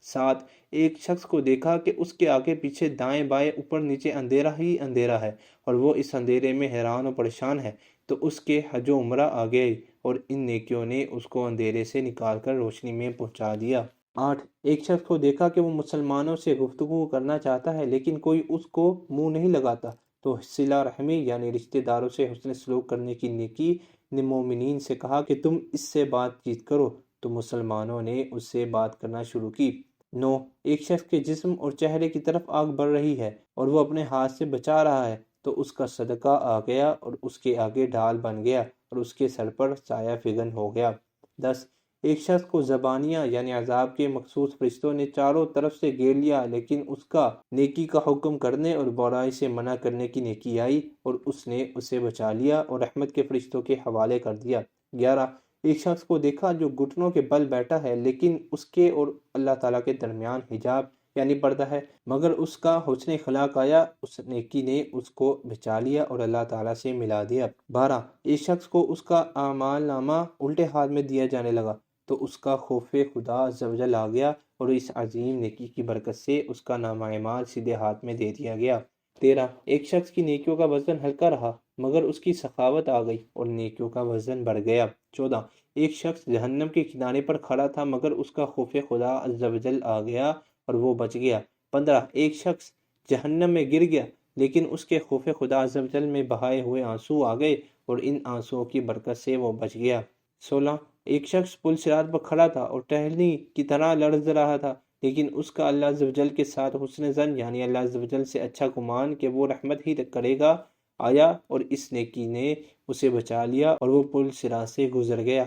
7 ایک شخص کو دیکھا کہ اس کے آگے پیچھے دائیں بائیں اوپر نیچے اندھیرا ہی اندھیرا ہے اور وہ اس اندھیرے میں حیران و پریشان ہے تو اس کے حج و عمرہ آ گئے اور ان نیکیوں نے اس کو اندھیرے سے نکال کر روشنی میں پہنچا دیا۔ 8 ایک شخص کو دیکھا کہ وہ مسلمانوں سے گفتگو کرنا چاہتا ہے لیکن کوئی اس کو منہ نہیں لگاتا تو صلہ رحمی یعنی رشتہ داروں سے حسن سلوک کرنے کی نیکی نے مومنین سے کہا کہ تم اس سے بات چیت کرو تو مسلمانوں نے اس سے بات کرنا شروع کی۔ 9 ایک شخص کے جسم اور چہرے کی طرف آگ بڑھ رہی ہے اور وہ اپنے ہاتھ سے بچا رہا ہے تو اس کا صدقہ آ گیا اور اس کے آگے ڈھال بن گیا اور اس کے سر پر سایہ فگن ہو گیا۔ 10 ایک شخص کو زبانیہ یعنی عذاب کے مخصوص فرشتوں نے چاروں طرف سے گھیر لیا لیکن اس کا نیکی کا حکم کرنے اور برائی سے منع کرنے کی نیکی آئی اور اس نے اسے بچا لیا اور رحمت کے فرشتوں کے حوالے کر دیا۔ 11 ایک شخص کو دیکھا جو گھٹنوں کے بل بیٹھا ہے لیکن اس کے اور اللہ تعالیٰ کے درمیان حجاب یعنی پردہ ہے مگر اس کا حسن اخلاق آیا، اس نیکی نے اس کو بچا لیا اور اللہ تعالیٰ سے ملا دیا۔ 12 ایک شخص کو اس کا اعمال نامہ الٹے ہاتھ میں دیا جانے لگا تو اس کا خوف خدا عز و جل آ گیا اور اس عظیم نیکی کی برکت سے اس کا نامہ اعمال سیدھے ہاتھ میں دے دیا گیا۔ 13 ایک شخص کی نیکیوں کا وزن ہلکا رہا مگر اس کی سخاوت آ گئی اور نیکیوں کا وزن بڑھ گیا۔ 14 ایک شخص جہنم کے کنارے پر کھڑا تھا مگر اس کا خوف خدا عز و جل آ گیا اور وہ بچ گیا۔ 15 ایک شخص جہنم میں گر گیا لیکن اس کے خوف خدا عز و جل میں بہائے ہوئے آنسو آ گئے اور ان آنسوؤں کی برکت سے وہ بچ گیا۔ 16 ایک شخص پل صراط پر کھڑا تھا اور ٹہنی کی طرح لرز رہا تھا لیکن اس کا اللہ عز و جل کے ساتھ حسن ظن یعنی اللہ عز و جل سے اچھا گمان کہ وہ رحمت ہی کرے گا آیا اور اس نیکی نے اسے بچا لیا اور وہ پل صراط سے گزر گیا۔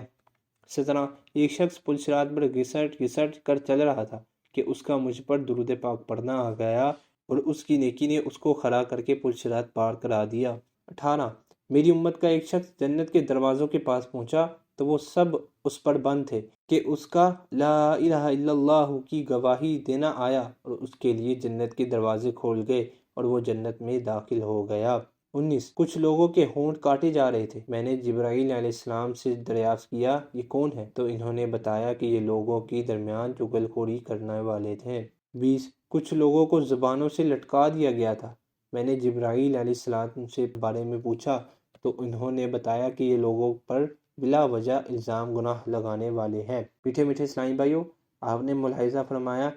17 ایک شخص پل صراط پر گھسٹ گھسٹ کر چل رہا تھا کہ اس کا مجھ پر درود پاک پڑھنا آ گیا اور اس کی نیکی نے اس کو کھڑا کر کے پل صراط پار کرا دیا۔ 18 میری امت کا ایک شخص جنت کے دروازوں کے پاس پہنچا تو وہ سب اس پر بند تھے کہ اس کا لا الہ الا اللہ کی گواہی دینا آیا اور اس کے لیے جنت کے دروازے کھول گئے اور وہ جنت میں داخل ہو گیا۔ 19 کچھ لوگوں کے ہونٹ کاٹے جا رہے تھے۔ میں نے جبرائیل علیہ السلام سے دریافت کیا یہ کون ہے؟ تو انہوں نے بتایا کہ یہ لوگوں کی درمیان چغل خوری کرنے والے تھے۔ 20 کچھ لوگوں کو زبانوں سے لٹکا دیا گیا تھا۔ میں نے جبرائیل علیہ السلام سے بارے میں پوچھا تو انہوں نے بتایا کہ یہ لوگوں پر بلا وجہ الزام گناہ لگانے والے ہیں۔ میٹھے میٹھے اسلامی بھائیوں، آپ نے ملاحظہ فرمایا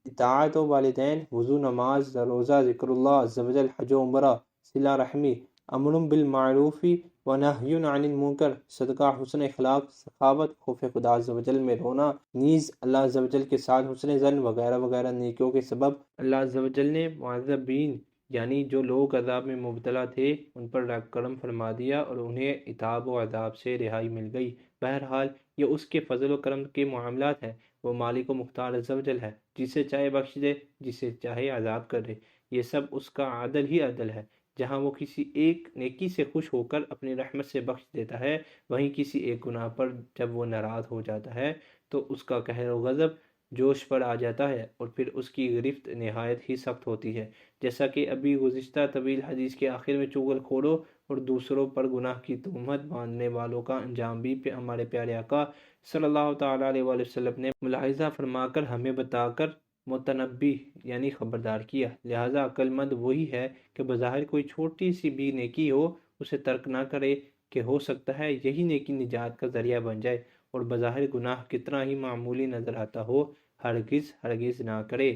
اطاعت و والدین، وضو، نماز، روزہ، ذکر اللہ عز و جل، حج و عمرہ، صلہ رحمی، امر بالمعروف و نہی عن المنکر، صدقہ، حسن اخلاق، سخاوت، خوف خدا عز و جل میں رونا، نیز اللہ عز و جل کے ساتھ حسن ظن وغیرہ وغیرہ نیکیوں کے سبب اللہ عز و جل نے معذبین یعنی جو لوگ عذاب میں مبتلا تھے ان پر کرم فرما دیا اور انہیں عتاب و عذاب سے رہائی مل گئی۔ بہرحال یہ اس کے فضل و کرم کے معاملات ہیں۔ وہ مالک و مختار عز و جل ہے، جسے چاہے بخش دے، جسے چاہے عذاب کر دے۔ یہ سب اس کا عدل ہی عدل ہے۔ جہاں وہ کسی ایک نیکی سے خوش ہو کر اپنی رحمت سے بخش دیتا ہے، وہیں کسی ایک گناہ پر جب وہ ناراض ہو جاتا ہے تو اس کا قہر و غضب جوش پر آ جاتا ہے اور پھر اس کی گرفت نہایت ہی سخت ہوتی ہے، جیسا کہ ابھی گزشتہ طویل حدیث کے آخر میں چغل خوروں اور دوسروں پر گناہ کی تہمت باندھنے والوں کا انجام بھی ہمارے پیارے آقا صلی اللہ تعالیٰ علیہ وآلہ وسلم نے ملاحظہ فرما کر ہمیں بتا کر متنبی یعنی خبردار کیا۔ لہٰذا عقل مند وہی ہے کہ بظاہر کوئی چھوٹی سی بھی نیکی ہو اسے ترک نہ کرے کہ ہو سکتا ہے یہی نیکی نجات کا ذریعہ بن جائے، اور بظاہر گناہ کتنا ہی معمولی نظر آتا ہو ہرگز ہرگز نہ کرے۔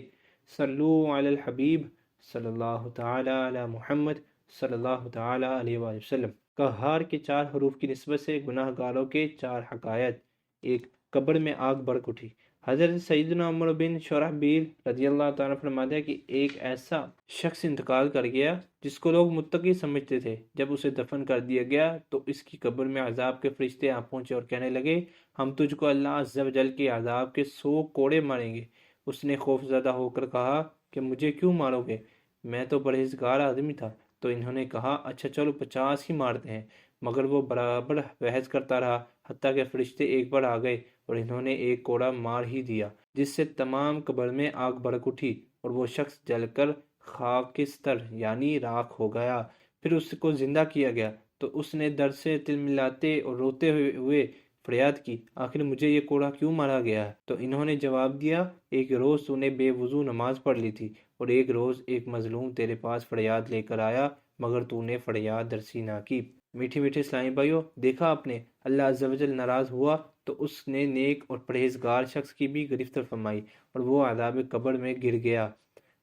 صلو علی الحبیب صلی اللہ تعالی علی محمد صلی اللہ تعالی علیہ وآلہ وسلم۔ قہار کے 4 حروف کی نسبت سے گناہ گاروں کے 4 حقائق۔ 1 قبر میں آگ بھڑک اٹھی۔ حضرت سیدنا عمر بن شرحبیل رضی اللہ تعالیٰ فرماتے ہیں کہ ایک ایسا شخص انتقال کر گیا جس کو لوگ متقی سمجھتے تھے۔ جب اسے دفن کر دیا گیا تو اس کی قبر میں عذاب کے فرشتے آ پہنچے اور کہنے لگے ہم تجھ کو اللہ عز و جل کے عذاب کے 100 کوڑے ماریں گے۔ اس نے خوف زدہ ہو کر کہا کہ مجھے کیوں مارو گے؟ میں تو پرہیزگار آدمی تھا۔ تو انہوں نے کہا اچھا چلو 50 ہی مارتے ہیں، مگر وہ برابر بحث کرتا رہا حتیٰ کہ فرشتے ایک بار آ گئے اور انہوں نے ایک کوڑا مار ہی دیا جس سے تمام قبر میں آگ بھڑک اٹھی اور وہ شخص جل کر خاکستر یعنی راکھ ہو گیا۔ پھر اس کو زندہ کیا گیا تو اس نے درد سے تلملاتے اور روتے ہوئے فریاد کی آخر مجھے یہ کوڑا کیوں مارا گیا ہے؟ تو انہوں نے جواب دیا ایک روز تو نے بے وضو نماز پڑھ لی تھی اور ایک روز ایک مظلوم تیرے پاس فریاد لے کر آیا مگر تو نے فریاد درسی نہ کی۔ میٹھے میٹھے اسلامی بھائیوں، دیکھا آپ نے اللہ عز و جل ناراض ہوا تو اس نے نیک اور پرہیزگار شخص کی بھی گرفت فرمائی اور وہ عذاب قبر میں گر گیا۔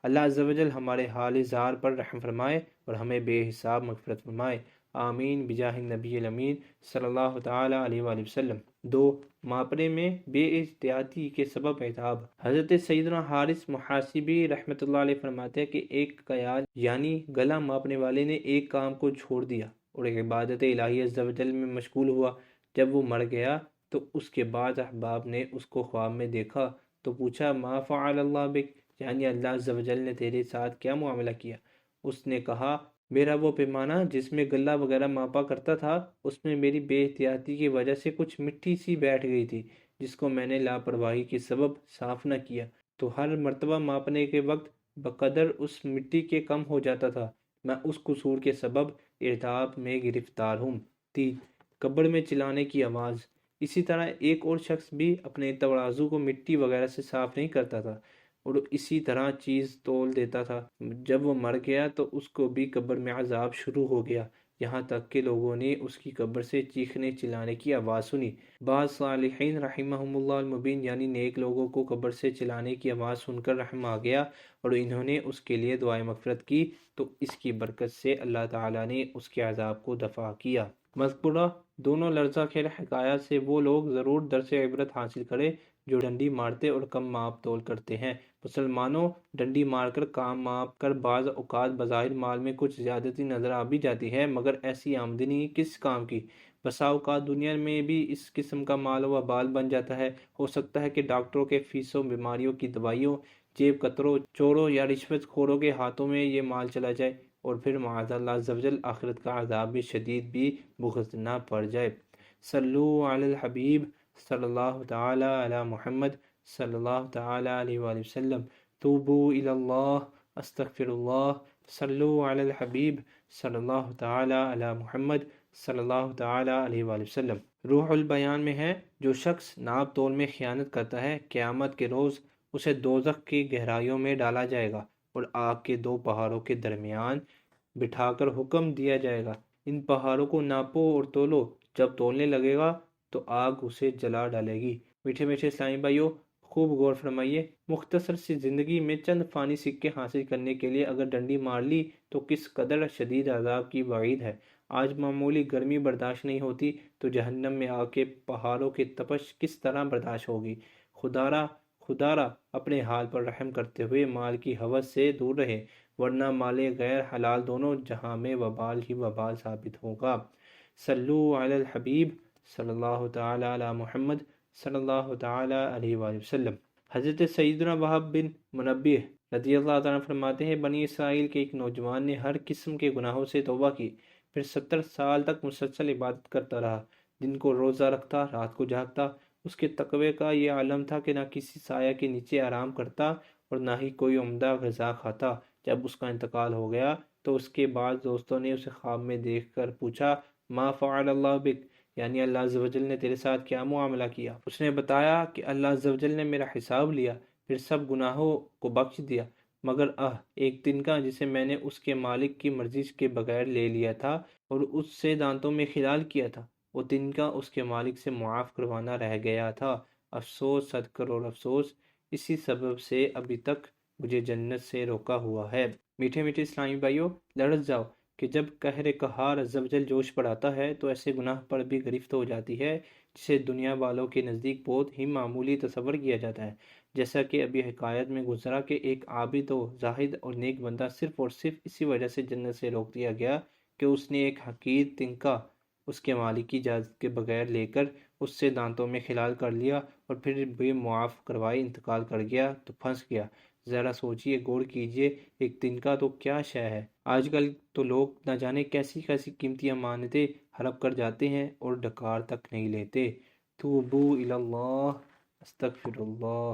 اللہ عز و جل ہمارے حال زار پر رحم فرمائے اور ہمیں بے حساب مغفرت فرمائے، آمین بجاہ النبی الامین صلی اللہ تعالی علیہ وآلہ وسلم۔ 2 ماپرے میں بے احتیاطی کے سبب عذاب۔ حضرت سیدنا حارث محاسبی رحمۃ اللہ علیہ فرماتے ہیں کہ ایک قیاد یعنی گلا ماپنے والے نے ایک کام کو چھوڑ دیا اور ایک عبادت الہی عز و جل میں مشغول ہوا۔ جب وہ مر گیا تو اس کے بعد احباب نے اس کو خواب میں دیکھا تو پوچھا ما فعل اللہ بک، یعنی اللہ عز و جل نے تیرے ساتھ کیا معاملہ کیا؟ اس نے کہا میرا وہ پیمانہ جس میں غلہ وغیرہ ماپا کرتا تھا اس میں میری بے احتیاطی کی وجہ سے کچھ مٹی سی بیٹھ گئی تھی جس کو میں نے لاپرواہی کے سبب صاف نہ کیا، تو ہر مرتبہ ماپنے کے وقت بقدر اس مٹی کے کم ہو جاتا تھا۔ میں اس قصور کے سبب ارتاب میں گرفتار ہوں۔ 3 قبر میں چلانے کی آواز۔ اسی طرح ایک اور شخص بھی اپنے تواضع کو مٹی وغیرہ سے صاف نہیں کرتا تھا اور اسی طرح چیز تول دیتا تھا۔ جب وہ مر گیا تو اس کو بھی قبر میں عذاب شروع ہو گیا، یہاں تک کہ لوگوں نے اس کی قبر سے چیخنے چلانے کی آواز سنی۔ بعض صالحین رحمہم اللہ المبین یعنی نیک لوگوں کو قبر سے چلانے کی آواز سن کر رحم آ گیا اور انہوں نے اس کے لیے دعائے مغفرت کی تو اس کی برکت سے اللہ تعالیٰ نے اس کے عذاب کو دفع کیا۔ مذکورہ دونوں لرزہ خیز حکایات سے وہ لوگ ضرور درس عبرت حاصل کریں جو ڈنڈی مارتے اور کم ماپ تول کرتے ہیں۔ مسلمانوں ڈنڈی مار کر کام ماپ کر بعض اوقات بظاہر مال میں کچھ زیادتی نظر آ بھی جاتی ہے، مگر ایسی آمدنی کس کام کی؟ بسا اوقات دنیا میں بھی اس قسم کا مال و وبال بن جاتا ہے۔ ہو سکتا ہے کہ ڈاکٹروں کے فیسوں، بیماریوں کی دوائیوں، جیب کتروں، چوروں یا رشوت خوروں کے ہاتھوں میں یہ مال چلا جائے اور پھر معاذ اللہ عز و جل آخرت کا عذاب بھی شدید بھی بھگتنا پڑ جائے۔ صلو علی الحبیب صلی اللہ تعالی علی محمد صلی اللہ تعالی علیہ وآلہ وسلم۔ توبو الی اللہ، استغفر اللہ، صلو علی الحبیب صلی اللہ تعالی علی محمد صلی اللہ تعالی علیہ وآلہ وسلم۔ روح البیان میں ہے، جو شخص ناپ تول میں خیانت کرتا ہے، قیامت کے روز اسے دوزخ کی گہرائیوں میں ڈالا جائے گا اور آگ کے دو پہاڑوں کے درمیان بٹھا کر حکم دیا جائے گا، ان پہاڑوں کو ناپو اور تولو۔ جب تولنے لگے گا تو آگ اسے جلا ڈالے گی۔ میٹھے میٹھے اسلامی بھائیوں، خوب غور فرمائیے، مختصر سی زندگی میں چند فانی سکے حاصل کرنے کے لیے اگر ڈنڈی مار لی تو کس قدر شدید عذاب کی وعید ہے۔ آج معمولی گرمی برداشت نہیں ہوتی تو جہنم میں آگ کے پہاڑوں کی تپش کس طرح برداشت ہوگی۔ خدارا اپنے حال پر رحم کرتے ہوئے مال کی ہوس سے دور رہے، ورنہ مال غیر حلال دونوں جہاں میں وبال ہی وبال ثابت ہوگا۔ صلو علی الحبیب صلی اللہ تعالی علی محمد صلی اللہ تعالی علیہ وآلہ وسلم۔ حضرت سیدنا وہب بن منبہ رضی اللہ تعالیٰ فرماتے ہیں، بنی اسرائیل کے ایک نوجوان نے ہر قسم کے گناہوں سے توبہ کی، پھر 70 سال تک مسلسل عبادت کرتا رہا، دن کو روزہ رکھتا، رات کو جاگتا۔ اس کے تقوی کا یہ عالم تھا کہ نہ کسی سایہ کے نیچے آرام کرتا اور نہ ہی کوئی عمدہ غذا کھاتا۔ جب اس کا انتقال ہو گیا تو اس کے بعد دوستوں نے اسے خواب میں دیکھ کر پوچھا، ما فعل اللہ بک، یعنی اللہ عز و جل نے تیرے ساتھ کیا معاملہ کیا؟ اس نے بتایا کہ اللہ عز و جل نے میرا حساب لیا، پھر سب گناہوں کو بخش دیا، مگر ایک دن کا جسے میں نے اس کے مالک کی مرضی کے بغیر لے لیا تھا اور اس سے دانتوں میں خلال کیا تھا، وہ دن کا اس کے مالک سے معاف کروانا رہ گیا تھا۔ افسوس، صد کروڑ افسوس، اسی سبب سے ابھی تک مجھے جنت سے روکا ہوا ہے۔ میٹھے میٹھے اسلامی بھائیوں، لڑز جاؤ کہ جب قہر قہار عز و جل جوش پر آتا ہے تو ایسے گناہ پر بھی گرفت ہو جاتی ہے جسے دنیا والوں کے نزدیک بہت ہی معمولی تصور کیا جاتا ہے، جیسا کہ ابھی حکایت میں گزرا کہ ایک عابد و زاہد اور نیک بندہ صرف اور صرف اسی وجہ سے جنت سے روک دیا گیا کہ اس نے ایک حقیر تنکا اس کے مالک کی اجازت کے بغیر لے کر اس سے دانتوں میں خلال کر لیا اور پھر بے معاف کروائے انتقال کر گیا تو پھنس گیا۔ ذرا سوچئے، غور کیجئے، ایک تنکا تو کیا شے ہے۔ آج کل تو لوگ نہ جانے کیسی کیسی قیمتی امانتیں ہڑپ کر جاتے ہیں اور ڈکار تک نہیں لیتے۔ توبو الی اللہ، استغفر اللہ۔